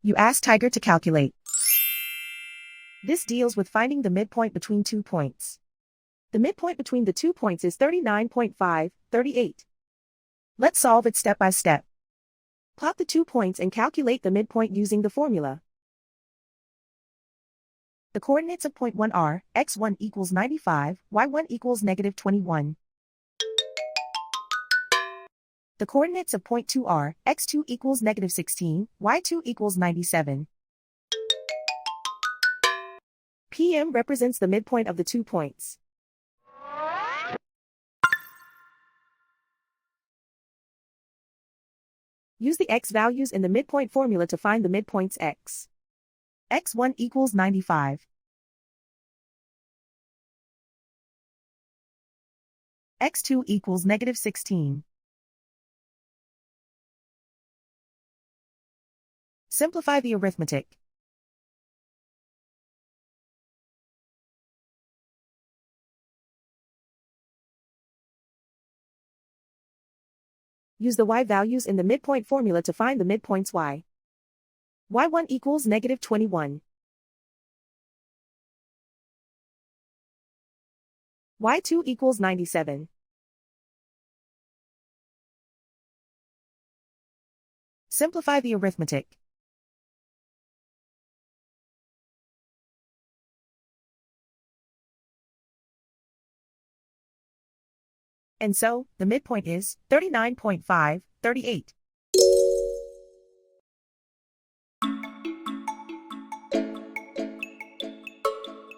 You ask Tiger to calculate. This deals with finding the midpoint between 2 points. The midpoint between the 2 points is 39.5, 38. Let's solve it step by step. Plot the 2 points and calculate the midpoint using the formula. The coordinates of point 1 are, x1 equals 95, y1 equals -21. The coordinates of point 2 are, x2 equals -16, y2 equals 97. PM represents the midpoint of the 2 points. Use the x values in the midpoint formula to find the midpoints x. x1 equals 95. x2 equals -16. Simplify the arithmetic. Use the y values in the midpoint formula to find the midpoints y. y1 equals -21. y2 equals 97. Simplify the arithmetic. And so, the midpoint is 39.5, 38.